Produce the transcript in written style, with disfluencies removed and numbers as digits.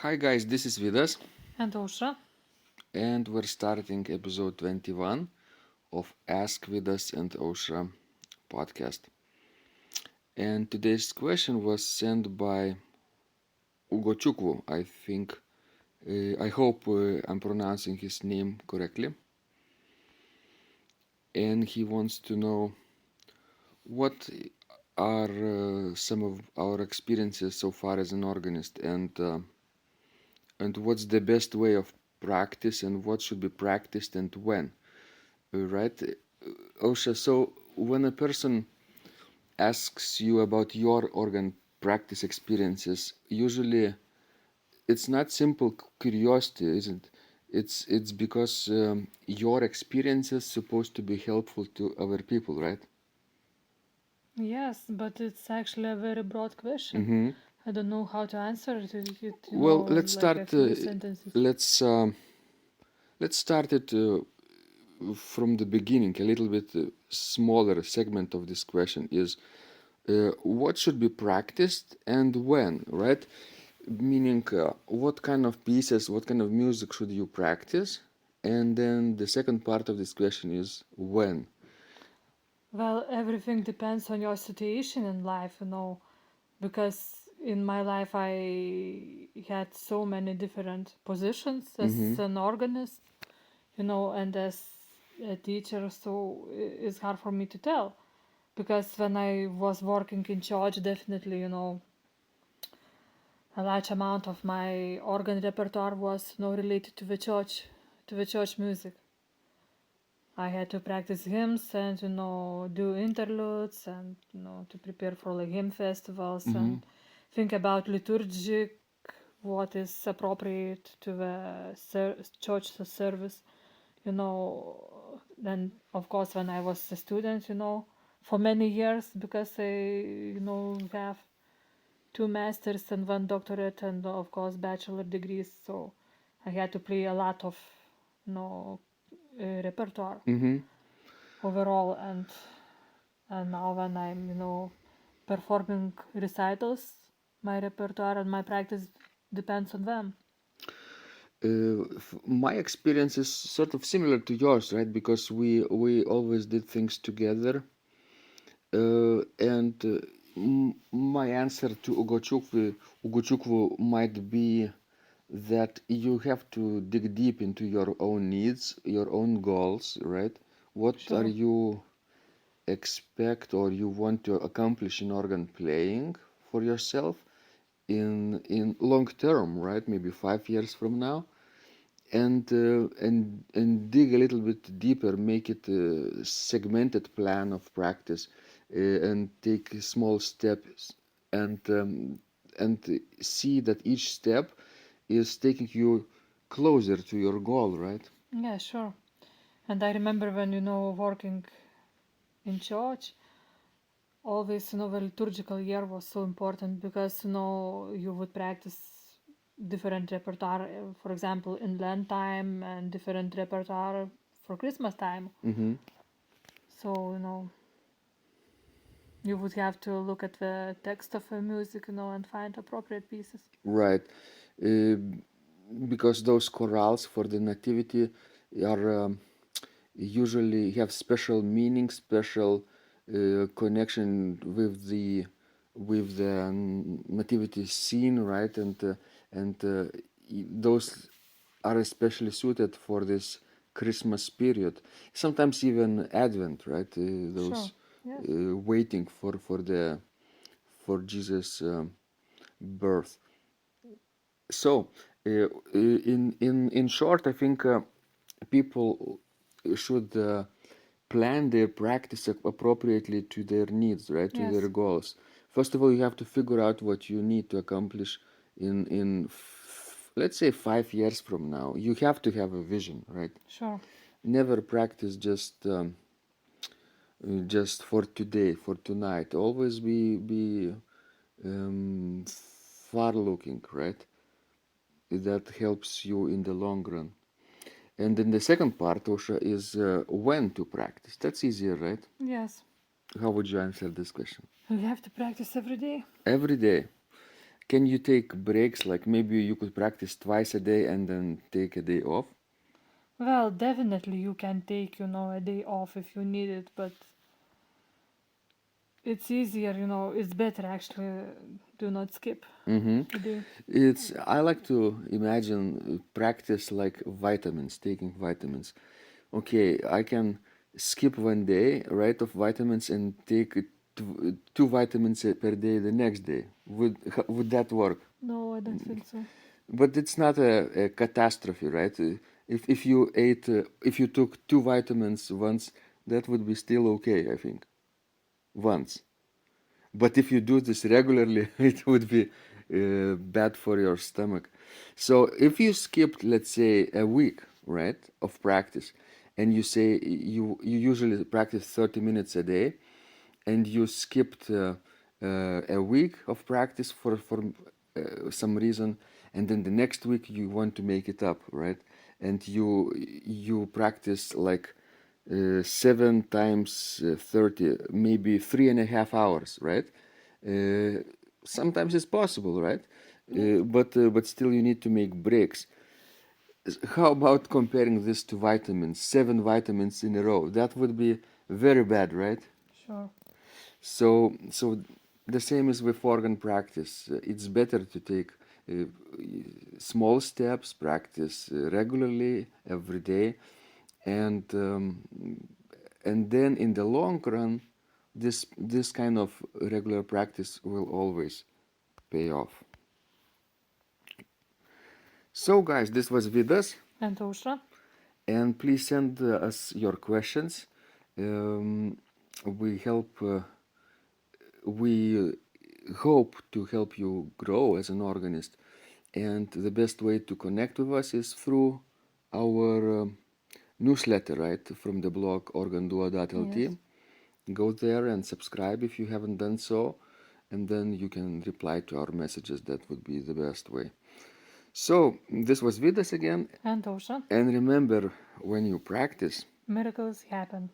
Hi guys, this is Vidas, And Ausra. and we're starting episode 21 of Ask Vidas and Osha podcast. And today's question was sent by Ugo Chukwu, I think. I hope I'm pronouncing his name correctly. And he wants to know what are some of our experiences so far as an organist, and what's the best way of practice, and what should be practiced and when. Right, Osha? So when a person asks you about your organ practice experiences, usually it's not simple curiosity, isn't it? It's because your experience is supposed to be helpful to other people, right? Yes, but it's actually a very broad question. Mm-hmm. I don't know how to answer it, Well, in like a few sentences. let's let's start it from the beginning. A little bit smaller segment of this question is what should be practiced and when, right? Meaning, what kind of pieces, what kind of music should you practice? And then the second part of this question is when. Well, everything depends on your situation in life, because in my life I had so many different positions as Mm-hmm. an organist, and as a teacher, so it's hard for me to tell. Because when I was working in church, definitely, a large amount of my organ repertoire was related to the church music. I had to practice hymns and do interludes and to prepare for like hymn festivals Mm-hmm. and think about liturgic what is appropriate to the church service. Then of course when I was a student, for many years, because I have two masters and one doctorate and of course bachelor degrees, so I had to play a lot of you know repertoire Mm-hmm. overall. And now when I'm performing recitals, my repertoire and my practice depends on them. My experience is sort of similar to yours, right? Because we always did things together. And my answer to Ugochukwu might be that you have to dig deep into your own needs, your own goals, right? What are Sure. you expect or you want to accomplish in organ playing for yourself in long term, right? Maybe 5 years from now, and dig a little bit deeper, make it a segmented plan of practice, and take small steps, and see that each step is taking you closer to your goal, right? Yeah, sure. And I remember when working in church, always the liturgical year was so important, because you would practice different repertoire, for example in Lent time, and different repertoire for Christmas time. Mm-hmm. So you would have to look at the text of the music, and find appropriate pieces. Right. Uh, because those chorales for the nativity are usually have special meaning, special connection with the nativity scene, right? And those are especially suited for this Christmas period. Sometimes even Advent, right? Sure. Those Yes. waiting for Jesus' birth. So, in short, I think people should plan their practice appropriately to their needs, right, to their Yes. goals. First of all, you have to figure out what you need to accomplish let's say 5 years from now. You have to have a vision, right? Sure. Never practice just for today, for tonight. Always be far looking, right? That helps you in the long run. And then the second part, Osha, is when to practice. That's easier, right? Yes. How would you answer this question? You have to practice every day. Every day. can you take breaks? Like maybe you could practice twice a day and then take a day off? Well, definitely you can take, a day off if you need it, but it's easier, it's better actually do not skip Mm-hmm. a day. I like to imagine practice like vitamins, taking vitamins. Okay, I can skip one day, right, of vitamins and take two vitamins per day the next day. Would that work? No, I don't feel so. But it's not a catastrophe, right? If you took two vitamins once, that would be still okay, I think. Once. But if you do this regularly, it would be bad for your stomach. So if you skipped, let's say, a week, right, of practice, and you say you usually practice 30 minutes a day, and you skipped a week of practice for some reason, and then the next week you want to make it up, right? And you practice like 7 times 30, maybe 3.5 hours, right? Uh, Sometimes it's possible, right? But still you need to make breaks. How about comparing this to vitamins? 7 vitamins in a row. That would be very bad, right? Sure. So the same is with organ practice. It's better to take uh, small steps, practice regularly every day, and then in the long run, this kind of regular practice will always pay off. So, guys, this was Vidas, And Ausra? and please send us your questions. Um, we help. We hope to help you grow as an organist, and the best way to connect with us is through our newsletter, right, from the blog organduo.lt. Yes. Go there and subscribe if you haven't done so, and then you can reply to our messages. That would be the best way. So, this was Vidas again, And Ausra? and remember, when you practice, Miracles happen.